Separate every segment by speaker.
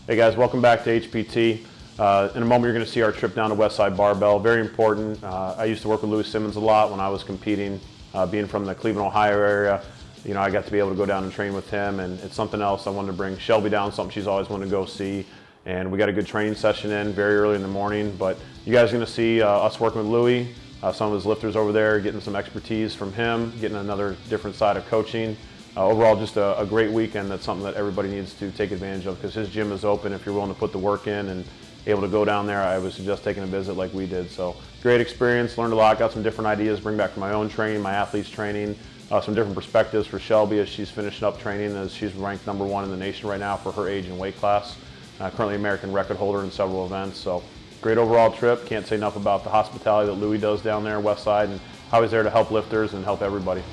Speaker 1: Hey guys, welcome back to HPT. In a moment you're going to see our trip down to Westside Barbell. Very important. I used to work with Louie Simmons a lot when I was competing. Being from the Cleveland, Ohio area, I got to be able to go down and train with him, and it's something else. I wanted to bring Shelby down, something she's always wanted to go see. And we got a good training session in very early in the morning, but you guys are going to see us working with Louie, some of his lifters over there, getting some expertise from him, getting another different side of coaching. Overall, just a great weekend. That's something that everybody needs to take advantage of because his gym is open if you're willing to put the work in and able to go down there. I would suggest taking a visit like we did. So great experience, learned a lot, got some different ideas, bring back to my own training, my athletes training, some different perspectives for Shelby as she's finishing up training, as she's ranked #1 in the nation right now for her age and weight class. Currently American record holder in several events. So great overall trip. Can't say enough about the hospitality that Louie does down there, Westside, and how he's there to help lifters and help everybody.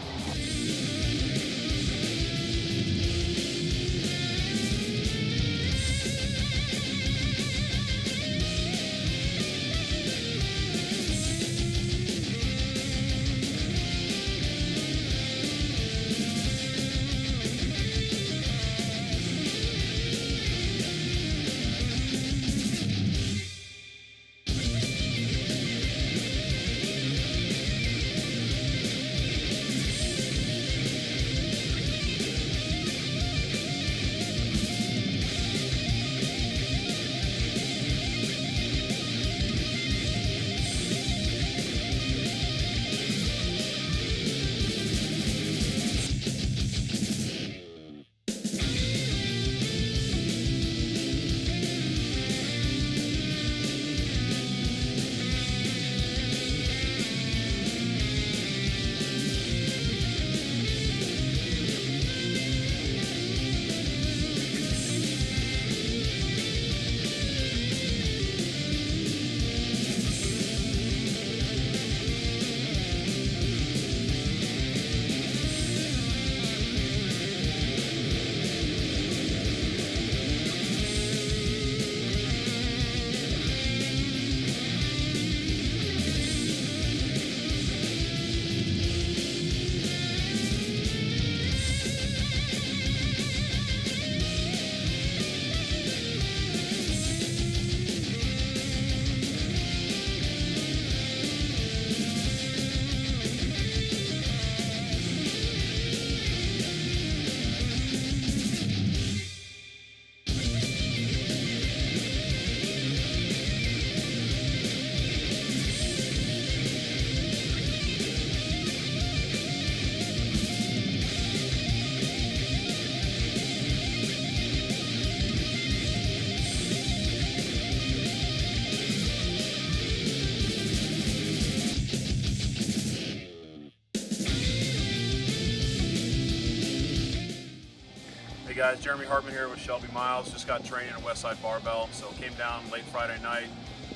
Speaker 2: Hey guys, Jeremy Hartman here with Shelby Miles. Just got training at Westside Barbell, so came down late Friday night,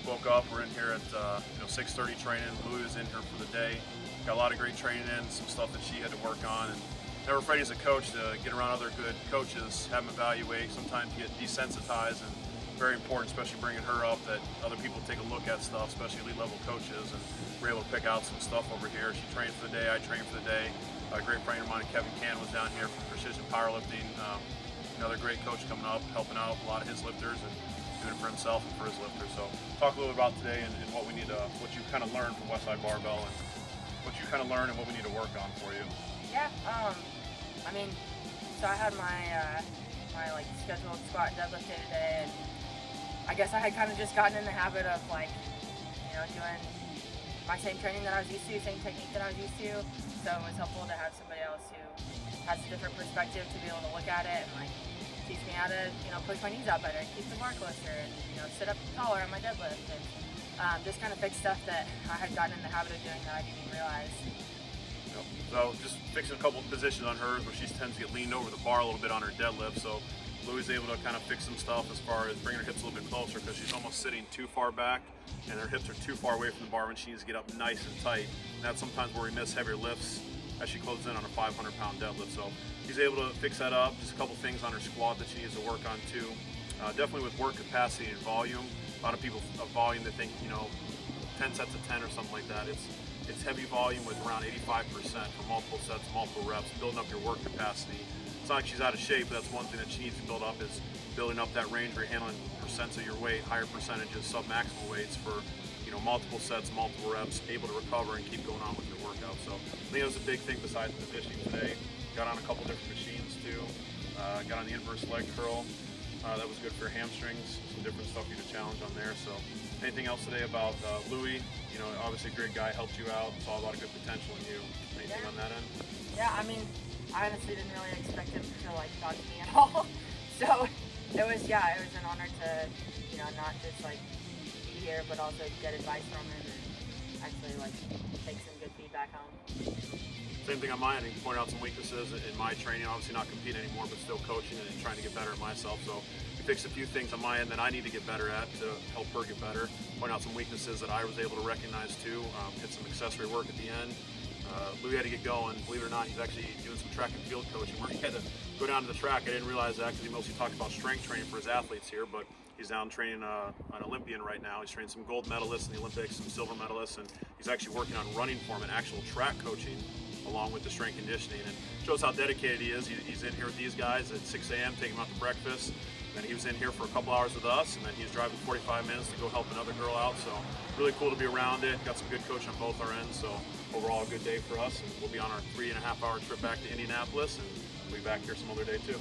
Speaker 2: woke up, we're in here at 6:30 training. Louie is in here for the day. Got a lot of great training in, some stuff that she had to work on, and never afraid as a coach to get around other good coaches, have them evaluate, sometimes get desensitized, and very important, especially bringing her up, that other people take a look at stuff, especially elite level coaches, and we're able to pick out some stuff over here. She trained for the day, I trained for the day. A great friend of mine, Kevin Can, was down here for precision powerlifting. Another great coach coming up, helping out a lot of his lifters and doing it for himself and for his lifters. So talk a little bit about today and what we need to, what you kind of learned from Westside Barbell and what you kind of learned and what we need to work on for you.
Speaker 3: Yeah, so I had my scheduled squat and deadlift day today, and I guess I had kind of just gotten in the habit of doing my same training that I was used to, same technique that I was used to. So it was helpful to have somebody else who has a different perspective to be able to look at it and teach me how to push my knees out better, keep the bar closer, and sit up taller on my deadlift, and just kind of fix stuff that I had gotten in the habit of doing that I didn't even realize.
Speaker 2: So just fixing a couple of positions on hers where she tends to get leaned over the bar a little bit on her deadlift. So Louie's able to kind of fix some stuff as far as bringing her hips a little bit closer because she's almost sitting too far back and her hips are too far away from the bar when she needs to get up nice and tight. And that's sometimes where we miss heavier lifts as she closes in on a 500-pound deadlift. So he's able to fix that up. Just a couple things on her squat that she needs to work on too. Definitely with work capacity and volume. A lot of people of volume, they think 10 sets of 10 or something like that. It's heavy volume with around 85% for multiple sets, multiple reps, building up your work capacity. It's not like she's out of shape, but that's one thing that she needs to build up is building up that range where you're handling percents of your weight, higher percentages, sub-maximal weights for multiple sets, multiple reps, able to recover and keep going on with your workout. So I think that was a big thing besides positioning today. Got on a couple different machines too. Got on the inverse leg curl. That was good for your hamstrings. Some different stuff you to challenge on there. So anything else today about Louie? Obviously a great guy, helped you out, saw a lot of good potential in you. Anything on that end?
Speaker 3: Yeah, I mean, I honestly didn't really expect him to talk to me at all. So it was an honor to, not just be here, but also get advice from him and actually take some good feedback home.
Speaker 2: Same thing on my end. He pointed out some weaknesses in my training. Obviously not competing anymore, but still coaching and trying to get better at myself. So he fixed a few things on my end that I need to get better at to help her get better. Point out some weaknesses that I was able to recognize too. Hit some accessory work at the end. Louie had to get going. Believe it or not, he's actually doing some track and field coaching where he had to go down to the track. I didn't realize that because he mostly talked about strength training for his athletes here, but he's down training an Olympian right now. He's training some gold medalists in the Olympics, some silver medalists, and he's actually working on running form and actual track coaching along with the strength conditioning. And shows how dedicated he is. He's in here with these guys at 6 a.m., taking them out to breakfast. Then he was in here for a couple hours with us, and then he's driving 45 minutes to go help another girl out. So really cool to be around it. Got some good coaching on both our ends. So overall, a good day for us. And we'll be on our 3.5-hour trip back to Indianapolis, and we'll be back here some other day too.